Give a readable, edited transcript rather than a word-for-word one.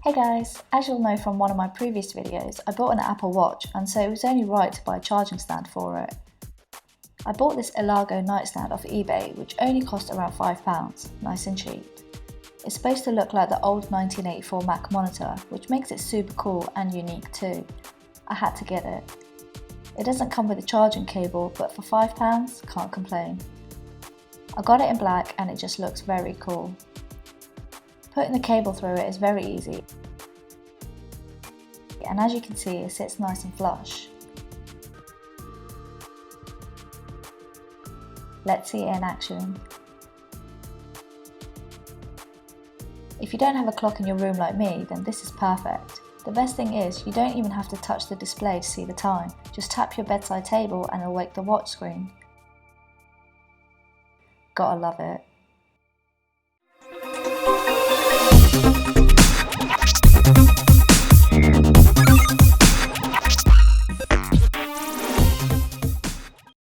Hey guys, as you'll know from one of my previous videos, I bought an Apple Watch and so it was only right to buy a charging stand for it. I bought this Elago Nightstand off eBay which only cost around £5, nice and cheap. It's supposed to look like the old 1984 Mac monitor, which makes it super cool and unique too. I had to get it. It doesn't come with a charging cable, but for £5, can't complain. I got it in black and it just looks very cool. Putting the cable through it is very easy, and as you can see it sits nice and flush. Let's see it in action. If you don't have a clock in your room like me, then this is perfect. The best thing is, you don't even have to touch the display to see the time, just tap your bedside table and it'll wake the watch screen. Gotta love it.